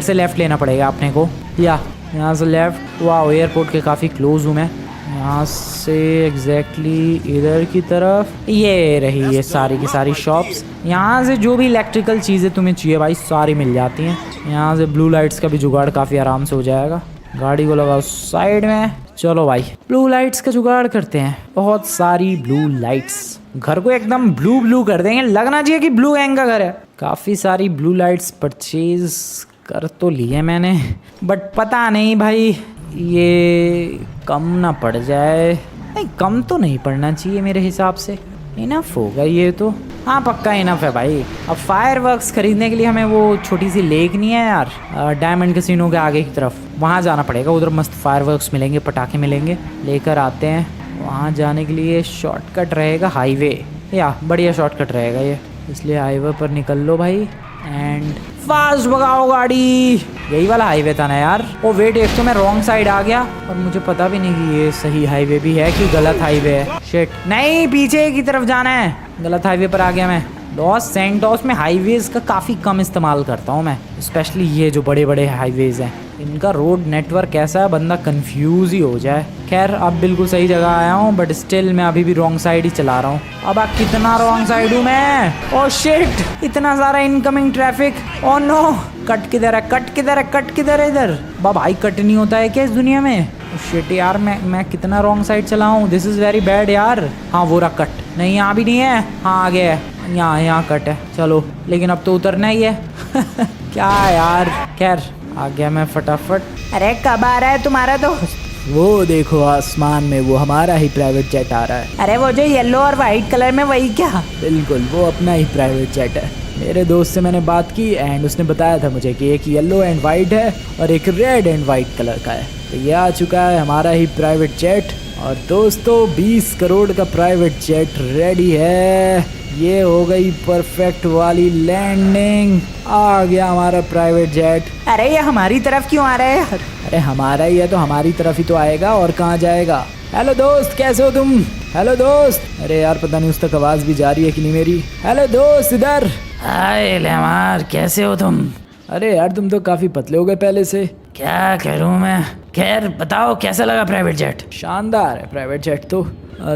से लेफ़्ट लेना पड़ेगा अपने को, या यहाँ से लेफ़्ट। वाह एयरपोर्ट के काफ़ी क्लोज हूँ मैं। यहाँ से एग्जैक्टली इधर की तरफ ये रही है सारी की सारी शॉप्स। यहाँ से जो भी इलेक्ट्रिकल चीज़ें तुम्हें चाहिए भाई सारी मिल जाती हैं। यहाँ से ब्लू लाइट्स का भी जुगाड़ काफ़ी आराम से हो जाएगा। गाड़ी को लगाओ साइड में, चलो भाई ब्लू लाइट्स का जुगाड़ करते हैं। बहुत सारी ब्लू लाइट्स, घर को एकदम ब्लू ब्लू कर देंगे, लगना चाहिए कि ब्लू गैंग का घर है। काफ़ी सारी ब्लू लाइट्स परचेज कर तो लिए मैंने, बट पता नहीं भाई ये कम ना पड़ जाए। नहीं कम तो नहीं पड़ना चाहिए मेरे हिसाब से, इनफ होगा ये तो। हाँ पक्का इनफ है भाई। अब फायरवर्क्स खरीदने के लिए हमें वो छोटी सी लेक नहीं है यार, डायमंड कैसीनो के आगे की तरफ, वहाँ जाना पड़ेगा। उधर मस्त फायरवर्क्स मिलेंगे, पटाखे मिलेंगे, लेकर आते हैं। वहाँ जाने के लिए शॉर्टकट रहेगा हाईवे, या बढ़िया शॉर्टकट रहेगा ये, इसलिए हाईवे पर निकल लो भाई एंड फास्ट भगाओ गाड़ी। यही वाला हाईवे था ना यार? ओ वेट, एक तो मैं रॉन्ग साइड आ गया और मुझे पता भी नहीं कि ये सही हाईवे भी है कि गलत हाईवे है। शिट, नहीं पीछे की तरफ जाना है, गलत हाईवे पर आ गया मैं। लॉस सैंटोस में हाईवेज का काफ़ी कम इस्तेमाल करता हूँ मैं, स्पेशली ये जो बड़े बड़े हाईवेज हैं। इनका रोड नेटवर्क कैसा है बंदा कंफ्यूज ही हो जाए। खैर अब बिल्कुल सही जगह आया हूँ, बट स्टिल मैं अभी भी रॉन्ग साइड ही चला रहा हूँ। अब कितना रॉन्ग साइड हूँ मैं। ओह शिट, इतना सारा incoming traffic. Oh no, cut किधर है, कट किधर है, कट किधर है? इधर भाई कट नहीं होता है क्या इस दुनिया में? शिट यार, मैं कितना रॉन्ग साइड चला हूँ, दिस इज़ वेरी बैड यार। हाँ वो रहा कट, नहीं यहाँ भी नहीं है, हाँ आगे है, यहाँ कट है। चलो लेकिन अब तो उतरना ही है क्या यार, खैर आ गया मैं फटाफट। अरे कब आ रहा है तुम्हारा दोस्त? वो देखो आसमान में वो हमारा ही प्राइवेट जेट आ रहा है। अरे वो जो येलो और वाइट कलर में, वही क्या? बिल्कुल वो अपना ही प्राइवेट जेट है। मेरे दोस्त से मैंने बात की एंड उसने बताया था मुझे कि एक येलो एंड वाइट है और एक रेड एंड वाइट कलर का है। तो ये आ चुका है हमारा ही प्राइवेट जेट। और दोस्तों 20 करोड़ का प्राइवेट जेट रेडी है। ये हो गई परफेक्ट वाली लैंडिंग, आ गया हमारा प्राइवेट जेट। अरे ये हमारी तरफ क्यों आ रहा है यार? अरे हमारा ही है तो हमारी तरफ ही तो आएगा, और कहाँ जाएगा। हेलो दोस्त, कैसे हो तुम? हेलो दोस्त। अरे यार पता नहीं उस तक आवाज़ भी जा रही है कि नहीं मेरी। हेलो दोस्त इधर। हाय लेमार, कैसे हो तुम? अरे यार तुम तो काफ़ी पतले हो गए पहले से। क्या करूं मैं। खैर बताओ कैसा लगा प्राइवेट जेट? शानदार है प्राइवेट जेट तो।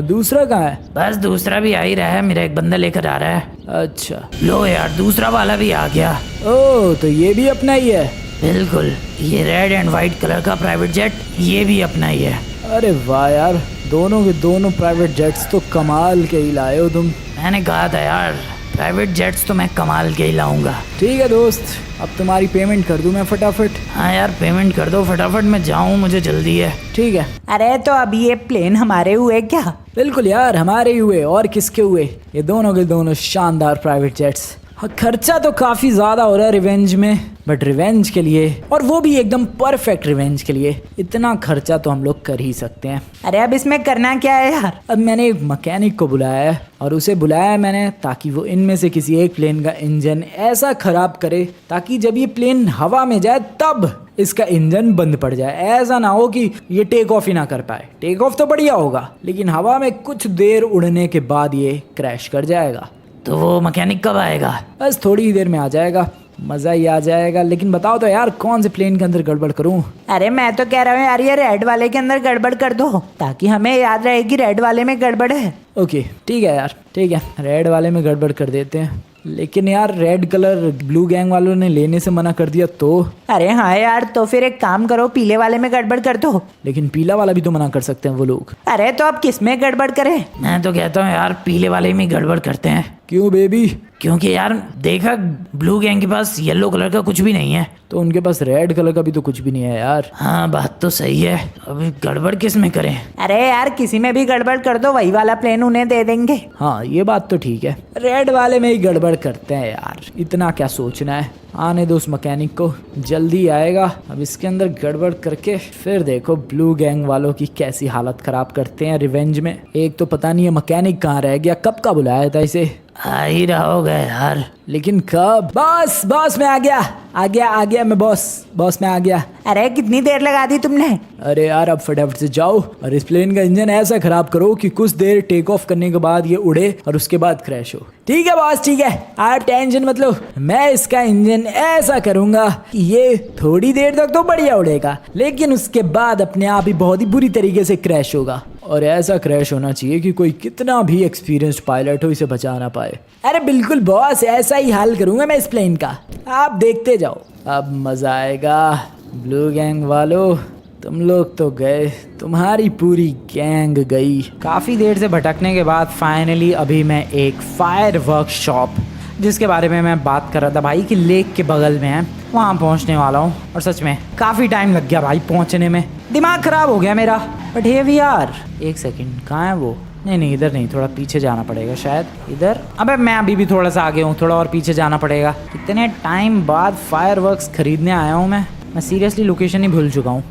दूसरा कहाँ है? बस दूसरा भी आ ही रहा है, मेरा एक बंदा लेकर आ रहा है। अच्छा लो यार दूसरा वाला भी आ गया। ओह तो ये भी अपना ही है? बिल्कुल, ये रेड एंड वाइट कलर का प्राइवेट जेट ये भी अपना ही है। अरे वाह यार, दोनों के दोनों प्राइवेट जेट्स तो कमाल के ही लाए हो तुम। मैंने कहा था यार प्राइवेट जेट्स तो मैं कमाल के ही लाऊंगा। ठीक है दोस्त, अब तुम्हारी पेमेंट कर दूं मैं फटाफट। हाँ यार पेमेंट कर दो फटाफट, मैं जाऊँ मुझे जल्दी है। ठीक है। अरे तो अभी ये प्लेन हमारे हुए क्या? बिल्कुल यार हमारे ही हुए, और किसके हुए? ये दोनों के दोनों शानदार प्राइवेट जेट्स। हाँ खर्चा तो काफ़ी ज़्यादा हो रहा है रिवेंज में, बट रिवेंज के लिए, और वो भी एकदम परफेक्ट रिवेंज के लिए, इतना खर्चा तो हम लोग कर ही सकते हैं। अरे अब इसमें करना क्या है यार? अब मैंने एक मैकेनिक को बुलाया है, और उसे बुलाया है मैंने ताकि वो इनमें से किसी एक प्लेन का इंजन ऐसा ख़राब करे ताकि जब ये प्लेन हवा में जाए तब इसका इंजन बंद पड़ जाए। ऐसा ना हो कि ये टेक ऑफ ही ना कर पाए। टेक ऑफ तो बढ़िया होगा, लेकिन हवा में कुछ देर उड़ने के बाद ये क्रैश कर जाएगा। तो वो मैकेनिक कब आएगा? बस थोड़ी ही देर में आ जाएगा, मज़ा ही आ जाएगा। लेकिन बताओ तो यार कौन से प्लेन के अंदर गड़बड़ करूं? अरे मैं तो कह रहा हूँ यार ये रेड वाले के अंदर गड़बड़ कर दो, ताकि हमें याद रहे कि रेड वाले में गड़बड़ है। ओके ठीक है यार, ठीक है रेड वाले में गड़बड़ कर देते हैं। लेकिन यार रेड कलर ब्लू गैंग वालों ने लेने से मना कर दिया तो? अरे हाँ यार, तो फिर एक काम करो, पीले वाले में गड़बड़ कर दो। लेकिन पीला वाला भी तो मना कर सकते हैं वो लोग। अरे तो अब किस में गड़बड़ करें? मैं तो कहता हूँ यार पीले वाले में गड़बड़ करते हैं। क्यों बेबी? क्योंकि यार देखा, ब्लू गैंग के पास येलो कलर का कुछ भी नहीं है। तो उनके पास रेड कलर का भी तो कुछ भी नहीं है यार। हाँ बात तो सही है, अभी गड़बड़ किस में करें? अरे यार किसी में भी गड़बड़ कर दो, वही वाला प्लेन उन्हें दे देंगे। हाँ ये बात तो ठीक है, रेड वाले में ही गड़बड़ करते हैं यार, इतना क्या सोचना है। आने दो उस मैकेनिक को, जल्दी आएगा। अब इसके अंदर गड़बड़ करके फिर देखो ब्लू गैंग वालों की कैसी हालत खराब करते हैं रिवेंज में। एक तो पता नहीं है मैकेनिक कहाँ रह गया, कब का बुलाया था इसे? आ ही रहा होगा यार। लेकिन कब? बॉस मैं आ गया मैं बॉस मैं आ गया। अरे कितनी देर लगा दी तुमने? अरे यार अब फटाफट से जाओ और इस प्लेन का इंजन ऐसा खराब करो कि कुछ देर टेक ऑफ करने के बाद ये उड़े और उसके बाद क्रैश हो। ठीक है बॉस, ठीक है, आप टेंशन मत लो। मैं इसका इंजन ऐसा करूंगा कि ये थोड़ी देर तक तो बढ़िया उड़ेगा, लेकिन उसके बाद अपने आप ही बहुत ही बुरी तरीके से क्रैश होगा। और ऐसा क्रैश होना चाहिए कि कोई कितना भी एक्सपीरियंस्ड पायलट हो इसे बचा ना पाए। अरे बिल्कुल बॉस, ऐसा ही हाल करूंगा मैं इस प्लेन का, आप देखते जाओ, अब मजा आएगा। ब्लू गैंग वालों तुम लोग तो गए, तुम्हारी पूरी गैंग गई। काफ़ी देर से भटकने के बाद फाइनली अभी मैं एक फायर वर्कशॉप, जिसके बारे में मैं बात कर रहा था भाई कि लेक के बगल में है, वहाँ पहुँचने वाला हूँ। और सच में काफ़ी टाइम लग गया भाई पहुँचने में, दिमाग ख़राब हो गया मेरा। बट हे वी आर, एक सेकंड, कहाँ है वो? नहीं इधर नहीं, थोड़ा पीछे जाना पड़ेगा शायद, इधर। अबे मैं अभी भी थोड़ा सा आगे हूँ, थोड़ा और पीछे जाना पड़ेगा। कितने टाइम बाद फायरवर्क्स खरीदने आया हूँ मैं सीरियसली लोकेशन ही भूल चुका हूँ।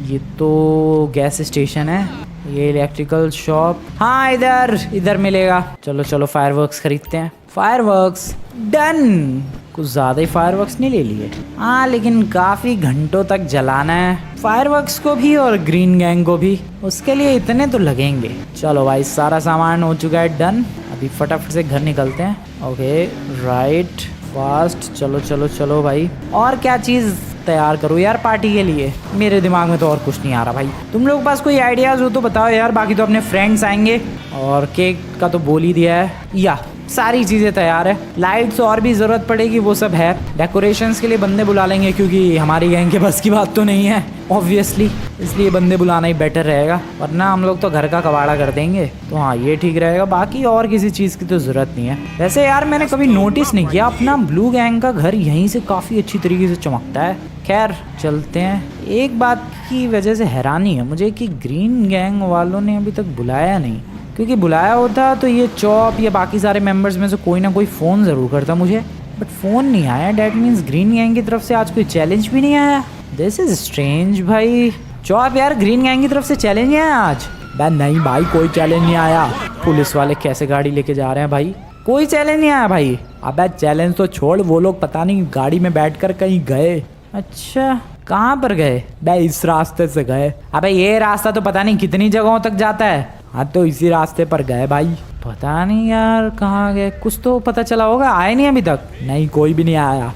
ये तो गैस स्टेशन है, ये इलेक्ट्रिकल शॉप, हाँ इधर मिलेगा। चलो फायरवर्क्स खरीदते हैं। Fireworks done. कुछ ज़्यादा ही फायरवर्क्स नहीं ले लिए, हाँ लेकिन काफ़ी घंटों तक जलाना है फायरवर्क्स को भी और ग्रीन गैंग को भी, उसके लिए इतने तो लगेंगे। चलो भाई सारा सामान हो चुका है डन, अभी फटाफट से घर निकलते हैं। ओके राइट फास्ट, चलो भाई। और क्या चीज़ तैयार करूँ यार पार्टी के लिए? मेरे दिमाग में तो और कुछ नहीं आ रहा भाई, तुम लोग पास कोई आइडियाज़ हो तो बताओ यार। बाकी तो अपने फ्रेंड्स आएंगे और केक का तो बोल ही दिया है, या सारी चीज़ें तैयार है। लाइट्स और भी ज़रूरत पड़ेगी, वो सब है। डेकोरेशंस के लिए बंदे बुला लेंगे क्योंकि हमारी गैंग के बस की बात तो नहीं है ऑब्वियसली, इसलिए बंदे बुलाना ही बेटर रहेगा, वरना हम लोग तो घर का कबाड़ा कर देंगे। तो हाँ ये ठीक रहेगा, बाकी और किसी चीज़ की तो ज़रूरत नहीं है। वैसे यार मैंने कभी नोटिस नहीं किया, अपना ब्लू गैंग का घर यहीं से काफ़ी अच्छी तरीके से चमकता है। खैर चलते हैं। एक बात की वजह से हैरानी है मुझे कि ग्रीन गैंग वालों ने अभी तक बुलाया नहीं, क्योंकि बुलाया होता तो ये चॉप या बाकी सारे मेंबर्स में से कोई ना कोई फ़ोन ज़रूर करता मुझे, बट फ़ोन नहीं आया। डैट मीन्स ग्रीन गैंग की तरफ से आज कोई चैलेंज भी नहीं आया। दिस इज़ स्ट्रेंज भाई। चॉप यार ग्रीन गैंग की तरफ से चैलेंज नहीं आया आज? नहीं भाई कोई चैलेंज नहीं आया। पुलिस वाले कैसे गाड़ी लेके जा रहे हैं भाई, कोई चैलेंज नहीं आया भाई। अबे चैलेंज तो छोड़, वो लोग पता नहीं गाड़ी में बैठकर कहीं गए। अच्छा कहाँ पर गए? बे इस रास्ते से गए। अबे ये रास्ता तो पता नहीं कितनी जगहों तक जाता है। हाँ तो इसी रास्ते पर गए भाई, पता नहीं यार कहाँ गए, कुछ तो पता चला होगा। आए नहीं अभी तक? नहीं कोई भी नहीं आया।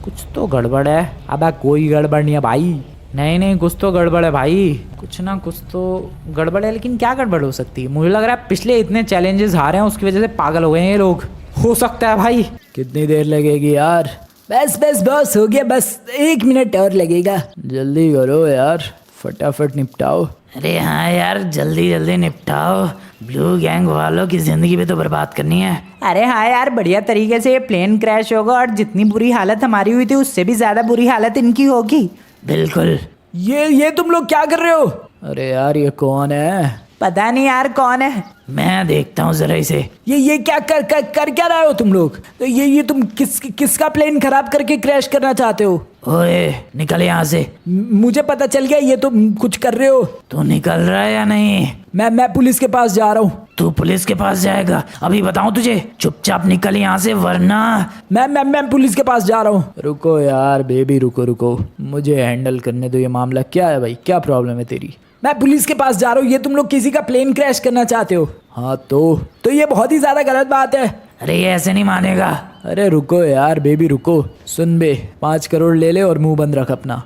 कुछ तो गड़बड़ है। अबे कोई गड़बड़ नहीं है भाई, नहीं कुछ तो गड़बड़ है भाई, कुछ ना कुछ तो गड़बड़ है। लेकिन क्या गड़बड़ हो सकती है? मुझे लग रहा है पिछले इतने चैलेंजेस हारे हैं उसकी वजह से पागल हो गए हैं ये लोग, हो सकता है भाई। कितनी देर लगेगी यार? बस बॉस हो गया, बस 1 मिनट और लगेगा। जल्दी करो यार, फटाफट निपटाओ। अरे हाँ यार जल्दी निपटाओ, ब्लू गैंग वालों की जिंदगी भी तो बर्बाद करनी है। अरे हाँ यार बढ़िया तरीके से ये प्लेन क्रैश होगा और जितनी बुरी हालत हमारी हुई थी उससे भी ज्यादा बुरी हालत इनकी होगी। बिल्कुल। ये तुम लोग क्या कर रहे हो? अरे यार ये कौन है? पता नहीं यार कौन है, मैं देखता हूँ जरा इसे। ये क्या कर क्या रहे हो तुम लोग? तो ये तुम किसका प्लेन खराब करके क्रैश करना चाहते हो? ओए निकल यहाँ से। मुझे पता चल गया ये तुम कुछ कर रहे हो। तू निकल रहा है या नहीं? मैं पुलिस के पास जा रहा हूँ। तू पुलिस के पास जाएगा? अभी बताऊँ तुझे, चुपचाप निकल यहाँ से वरना। मैं पुलिस के पास जा रहा हूँ। रुको यार बेबी, रुको, मुझे हैंडल करने दो ये मामला। क्या है भाई, क्या प्रॉब्लम है तेरी? मैं पुलिस के पास जा रहा हूँ, ये तुम लोग किसी का प्लेन क्रैश करना चाहते हो? हाँ तो ये बहुत ही ज्यादा गलत बात है। अरे ये ऐसे नहीं मानेगा। अरे रुको यार बेबी रुको, सुन बे, 5 करोड़ ले ले और मुंह बंद रख अपना।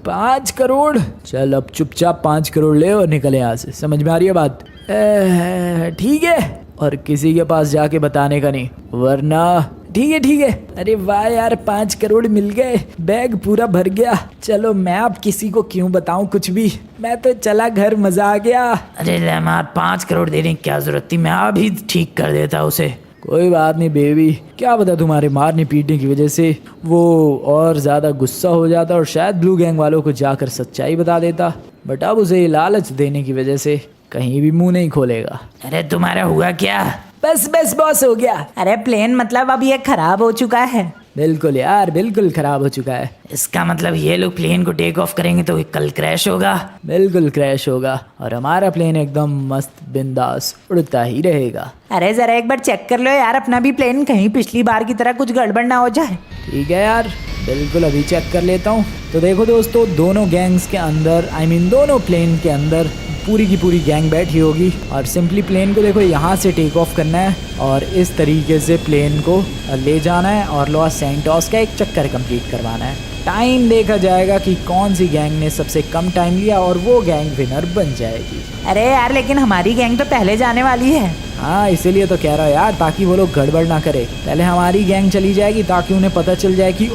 5 करोड़? चल अब चुपचाप 5 करोड़ ले और निकले यहाँ से, समझ में आ रही है बात? ठीक है, और किसी के पास जाके बताने का नहीं, वरना ठीक है। अरे वाह यार, 5 करोड़ मिल गए, बैग पूरा भर गया। चलो मैं अब किसी को क्यों बताऊं कुछ भी, मैं तो चला घर, मजा आ गया। अरे लेमार, 5 करोड़ देने की क्या जरूरत थी, मैं अभी ठीक कर देता उसे। कोई बात नहीं बेबी, क्या पता तुम्हारे मारने पीटने की वजह से वो और ज़्यादा गुस्सा हो जाता और शायद ब्लू गैंग वालों को जाकर सच्चाई बता देता, बट अब उसे लालच देने की वजह से कहीं भी मुंह नहीं खोलेगा। अरे तुम्हारा हुआ क्या? बस बॉस, हो गया। अरे प्लेन मतलब अब ये खराब हो चुका है। बिल्कुल यार, बिल्कुल खराब हो चुका है। इसका मतलब ये लोग प्लेन को टेक ऑफ करेंगे तो कल क्रैश होगा। बिल्कुल क्रैश होगा और हमारा प्लेन एकदम मस्त बिंदास उड़ता ही रहेगा। अरे जरा एक बार चेक कर लो यार अपना भी प्लेन, कहीं पिछली बार की तरह कुछ गड़बड़ ना हो जाए। ठीक है यार, बिल्कुल अभी चेक कर लेता हूँ। तो देखो दोस्तों, दोनों गैंग्स के अंदर दोनों प्लेन के अंदर पूरी की पूरी गैंग बैठी होगी और सिंपली प्लेन को देखो यहाँ से टेक ऑफ करना है और इस तरीके से प्लेन को ले जाना है और लॉस सैंटोस का एक चक्कर कंप्लीट करवाना है। टाइम देखा जाएगा कि कौन सी गैंग ने सबसे कम टाइम लिया और वो गैंग विनर बन जाएगी। अरे यार लेकिन हमारी गैंग तो पहले जाने वाली है। हाँ, इसीलिए तो कह रहा हूँ यार, ताकि वो लोग गड़बड़ ना करे। पहले हमारी गैंग चली जाएगी ताकि उन्हें पता चल जाए कि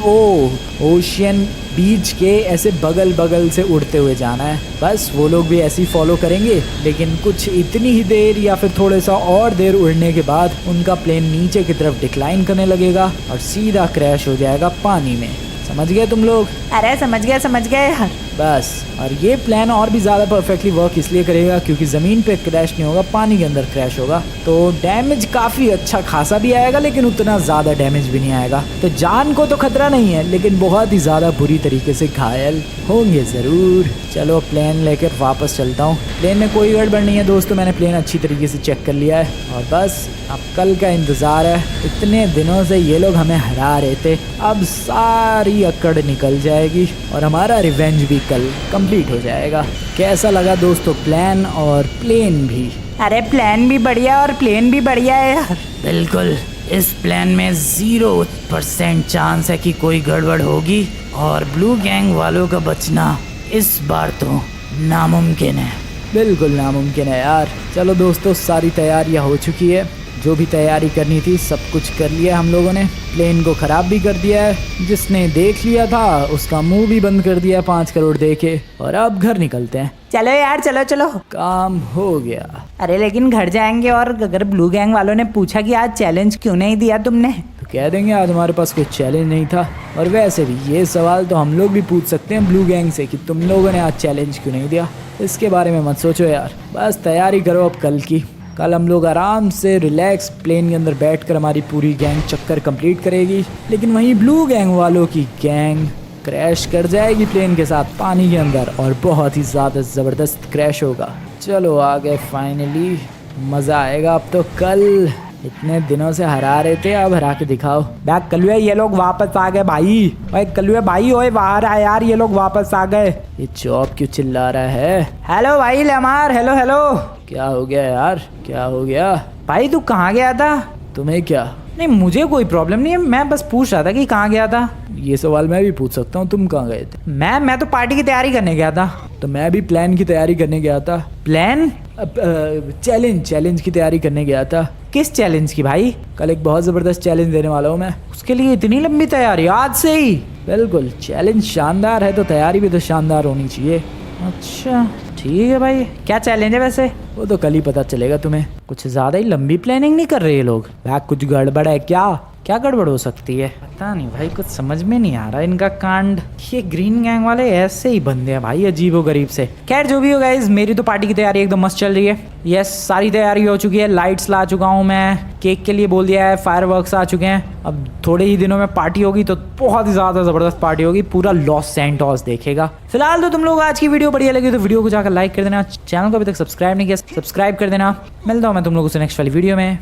ओशियन बीच के ऐसे बगल बगल से उड़ते हुए जाना है। बस वो लोग भी ऐसे ही फॉलो करेंगे, लेकिन कुछ इतनी ही देर या फिर थोड़े सा और देर उड़ने के बाद उनका प्लेन नीचे की तरफ डिक्लाइन करने लगेगा और सीधा क्रैश हो जाएगा पानी में। समझ गए तुम लोग? अरे समझ गए यार। बस, और ये प्लान और भी ज़्यादा परफेक्टली वर्क इसलिए करेगा क्योंकि ज़मीन पे क्रैश नहीं होगा, पानी के अंदर क्रैश होगा। तो डैमेज काफ़ी अच्छा खासा भी आएगा, लेकिन उतना ज़्यादा डैमेज भी नहीं आएगा। तो जान को तो खतरा नहीं है, लेकिन बहुत ही ज़्यादा बुरी तरीके से घायल होंगे ज़रूर। चलो प्लेन लेकर वापस चलता हूँ। प्लेन में कोई गड़बड़ नहीं है दोस्तों, मैंने प्लेन अच्छी तरीके से चेक कर लिया है और बस अब कल का इंतज़ार है। इतने दिनों से ये लोग हमें हरा रहे थे, अब सारी अकड़ निकल जाएगी और हमारा रिवेंज भी कल कंप्लीट हो जाएगा। कैसा लगा दोस्तों प्लान और प्लेन भी? अरे प्लान भी बढ़िया और प्लेन भी बढ़िया है यार। बिल्कुल, इस प्लान में 0% चांस है कि कोई गड़बड़ होगी और ब्लू गैंग वालों का बचना इस बार तो नामुमकिन है। बिल्कुल नामुमकिन है यार। चलो दोस्तों, सारी तैयारियां हो चुकी है, जो भी तैयारी करनी थी सब कुछ कर लिया हम लोगों ने। प्लेन को ख़राब भी कर दिया है, जिसने देख लिया था उसका मुंह भी बंद कर दिया 5 करोड़ दे के, और अब घर निकलते हैं। चलो यार, चलो। काम हो गया। अरे लेकिन घर जाएंगे और अगर ब्लू गैंग वालों ने पूछा कि आज चैलेंज क्यों नहीं दिया तुमने, तो कह देंगे आज हमारे पास कोई चैलेंज नहीं था। और वैसे भी ये सवाल तो हम लोग भी पूछ सकते हैं ब्लू गैंग से कि तुम लोगों ने आज चैलेंज क्यों नहीं दिया। इसके बारे में मत सोचो यार, बस तैयारी करो अब कल की। कल हम लोग आराम से रिलैक्स प्लेन के अंदर बैठकर हमारी पूरी गैंग चक्कर कंप्लीट करेगी, लेकिन वहीं ब्लू गैंग वालों की गैंग क्रैश कर जाएगी प्लेन के साथ पानी के अंदर, और बहुत ही ज़्यादा ज़बरदस्त क्रैश होगा। चलो आ गए फाइनली, मज़ा आएगा अब तो। कल इतने दिनों से हरा रहे थे, अब हरा के दिखाओ। बैक कलुए, ये लोग वापस आ गए भाई। भाई कलुए भाई, ओए बाहर आ यार, ये लोग वापस आ गए। ये चौप क्यों चिल्ला रहा है? हेलो भाई लेमार, हेलो। क्या हो गया यार, क्या हो गया? भाई तू कहाँ गया था? तुम्हें क्या? नहीं मुझे कोई प्रॉब्लम नहीं है, मैं बस पूछ रहा था कि कहाँ गया था। ये सवाल मैं भी पूछ सकता हूँ, तुम कहाँ गए थे? मैं तो पार्टी की तैयारी करने गया था। तो मैं भी प्लान की तैयारी करने गया था। प्लान? चैलेंज की तैयारी करने गया था। किस चैलेंज की भाई? कल एक बहुत ज़बरदस्त चैलेंज देने वाला हूँ मैं। उसके लिए इतनी लंबी तैयारी आज से ही? बिल्कुल, चैलेंज शानदार है तो तैयारी भी तो शानदार होनी चाहिए। अच्छा ठीक है भाई, क्या चैलेंज है वैसे? वो तो कल ही पता चलेगा तुम्हें। कुछ ज़्यादा ही लंबी प्लानिंग नहीं कर रहे ये लोग। भाई कुछ गड़बड़ है क्या? क्या गड़बड़ हो सकती है? पता नहीं भाई, कुछ समझ में नहीं आ रहा इनका कांड। ये ग्रीन गैंग वाले ऐसे ही बंदे हैं भाई, अजीबो गरीब से। खैर जो भी हो गाइस, मेरी तो पार्टी की तैयारी एकदम मस्त चल रही है। यस, सारी तैयारी हो चुकी है, लाइट्स ला चुका हूँ मैं, केक के लिए बोल दिया है, फायरवर्क्स आ चुके हैं। अब थोड़े ही दिनों में पार्टी होगी तो बहुत ही ज़्यादा ज़बरदस्त पार्टी होगी, पूरा लॉस सैंटोस देखेगा। फिलहाल तो तुम लोग आज की वीडियो बढ़िया लगी तो वीडियो को जाकर लाइक कर देना, चैनल को अभी तक सब्सक्राइब नहीं किया सब्सक्राइब कर देना। मिलता हूँ मैं तुम लोगों से नेक्स्ट वाली वीडियो में।